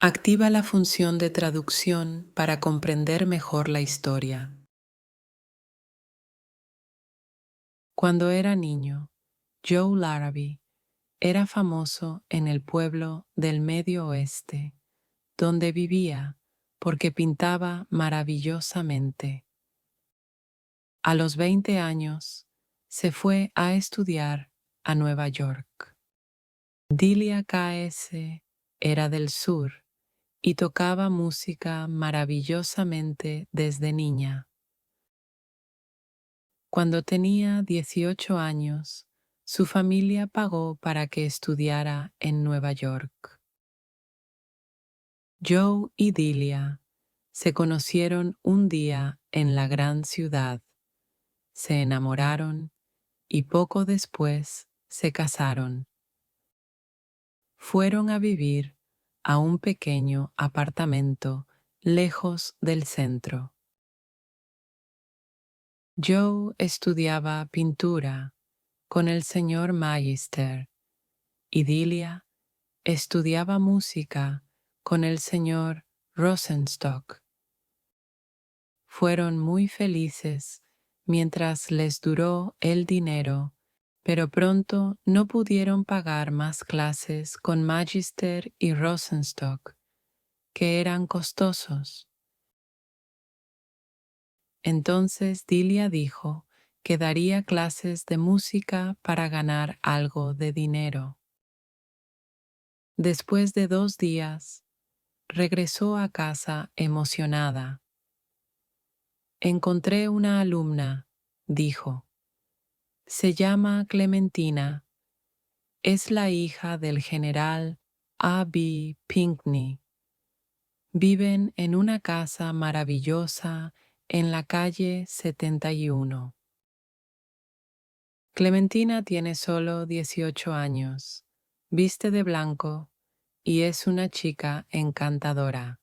Activa la función de traducción para comprender mejor la historia. Cuando era niño, Joe Larrabee era famoso en el pueblo del Medio Oeste, donde vivía porque pintaba maravillosamente. A los 20 años, se fue a estudiar a Nueva York. Delia K.S. era del sur y tocaba música maravillosamente desde niña. Cuando tenía 18 años, su familia pagó para que estudiara en Nueva York. Joe y Delia se conocieron un día en la gran ciudad, se enamoraron y poco después se casaron. Fueron a vivir a un pequeño apartamento lejos del centro. Joe estudiaba pintura con el señor Magister y Delia estudiaba música con el señor Rosenstock. Fueron muy felices mientras les duró el dinero, pero pronto no pudieron pagar más clases con Magister y Rosenstock, que eran costosos. Entonces Delia dijo que daría clases de música para ganar algo de dinero. Después de 2 días, regresó a casa emocionada. Encontré una alumna, dijo. Se llama Clementina. Es la hija del general A.B. Pinckney. Viven en una casa maravillosa en la calle 71. Clementina tiene solo 18 años, viste de blanco y es una chica encantadora.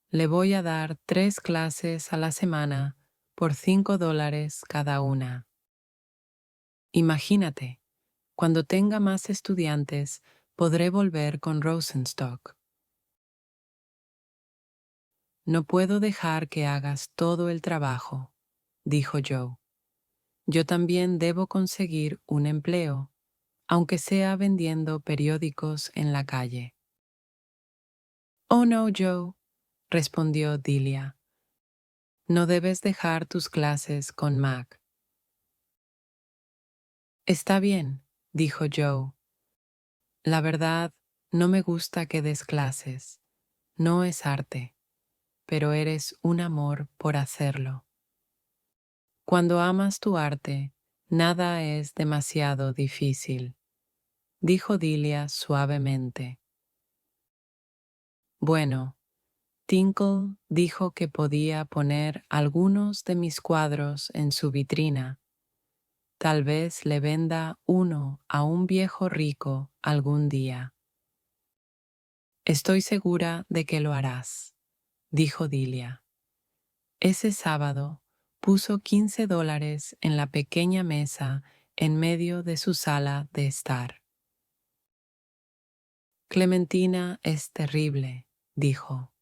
Le voy a dar 3 clases a la semana por $5 cada una. Imagínate, cuando tenga más estudiantes, podré volver con Rosenstock. No puedo dejar que hagas todo el trabajo, dijo Joe. Yo también debo conseguir un empleo, aunque sea vendiendo periódicos en la calle. Oh no, Joe, respondió Delia. No debes dejar tus clases con Mac. Está bien, dijo Joe. La verdad, no me gusta que des clases. No es arte, pero eres un amor por hacerlo. Cuando amas tu arte, nada es demasiado difícil, dijo Delia suavemente. Bueno, Tinkle dijo que podía poner algunos de mis cuadros en su vitrina. Tal vez le venda uno a un viejo rico algún día. Estoy segura de que lo harás, dijo Delia. Ese sábado puso $15 en la pequeña mesa en medio de su sala de estar. Clementina es terrible, dijo.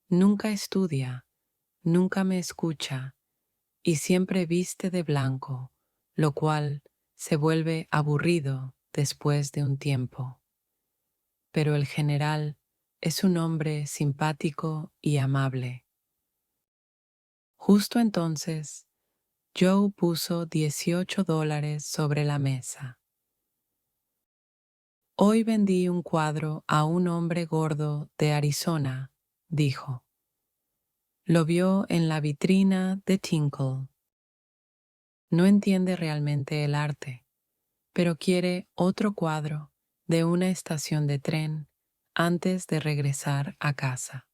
Nunca estudia, nunca me escucha y siempre viste de blanco, lo cual se vuelve aburrido después de un tiempo. Pero el general es un hombre simpático y amable. Justo entonces, Joe puso $18 sobre la mesa. Hoy vendí un cuadro a un hombre gordo de Arizona, dijo. Lo vio en la vitrina de Tinkle. No entiende realmente el arte, pero quiere otro cuadro de una estación de tren antes de regresar a casa.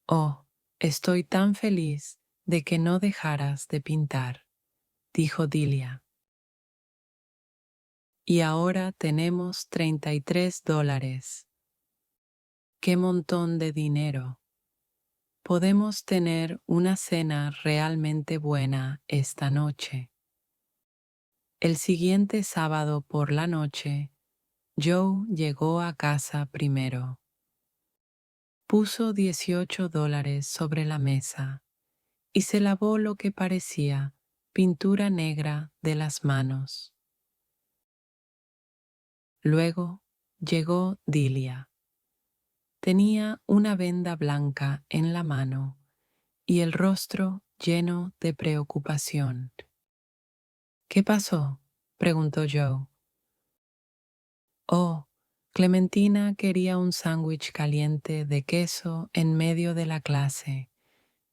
Oh, estoy tan feliz de que no dejaras de pintar, dijo Delia. Y ahora tenemos $33. ¡Qué montón de dinero! Podemos tener una cena realmente buena esta noche. El siguiente sábado por la noche, Joe llegó a casa primero. Puso $18 sobre la mesa y se lavó lo que parecía pintura negra de las manos. Luego llegó Delia. Tenía una venda blanca en la mano y el rostro lleno de preocupación. ¿Qué pasó?, preguntó Joe. Oh, Clementina quería un sándwich caliente de queso en medio de la clase.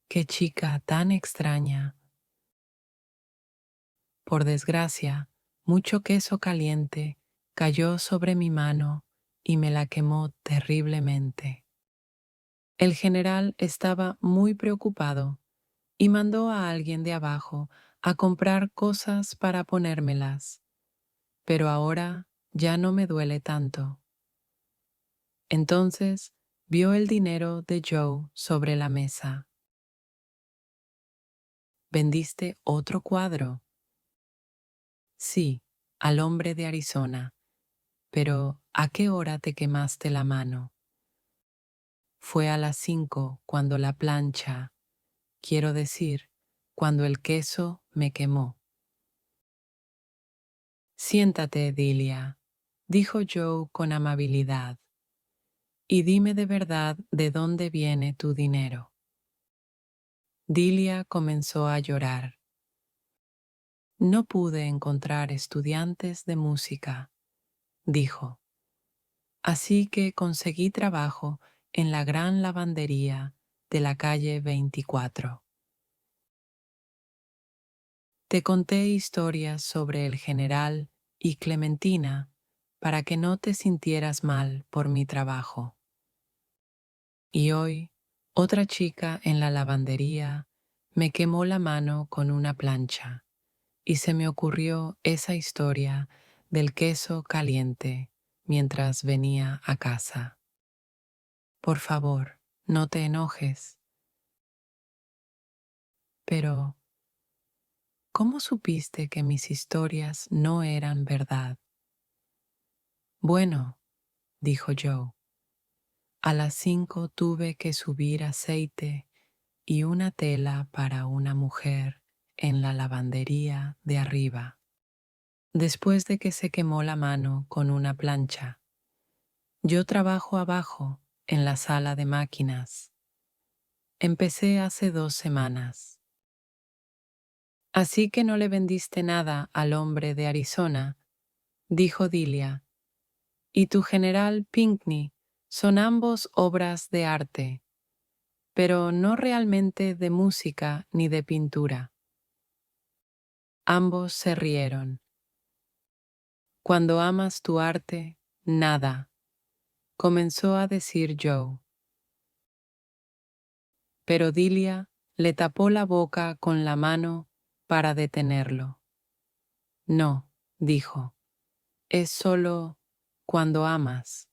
¡Qué chica tan extraña! Por desgracia, mucho queso caliente cayó sobre mi mano y me la quemó terriblemente. El general estaba muy preocupado y mandó a alguien de abajo a comprar cosas para ponérmelas, pero ahora ya no me duele tanto. Entonces vio el dinero de Joe sobre la mesa. ¿Vendiste otro cuadro? Sí, al hombre de Arizona. Pero, ¿a qué hora te quemaste la mano? Fue a las 5 cuando la plancha, quiero decir, cuando el queso me quemó. Siéntate, Delia, dijo Joe con amabilidad, y dime de verdad de dónde viene tu dinero. Delia comenzó a llorar. No pude encontrar estudiantes de música, dijo. Así que conseguí trabajo en la gran lavandería de la calle 24. Te conté historias sobre el general y Clementina para que no te sintieras mal por mi trabajo. Y hoy, otra chica en la lavandería me quemó la mano con una plancha y se me ocurrió esa historia del queso caliente mientras venía a casa. Por favor, no te enojes. Pero, ¿cómo supiste que mis historias no eran verdad? Bueno, dijo Joe, a las 5 tuve que subir aceite y una tela para una mujer en la lavandería de arriba, después de que se quemó la mano con una plancha. Yo trabajo abajo, en la sala de máquinas. Empecé hace 2 semanas. Así que no le vendiste nada al hombre de Arizona, dijo Delia. Y tu general Pinckney son ambos obras de arte, pero no realmente de música ni de pintura. Ambos se rieron. Cuando amas tu arte, nada, comenzó a decir Joe. Pero Delia le tapó la boca con la mano para detenerlo. No, dijo, es solo cuando amas.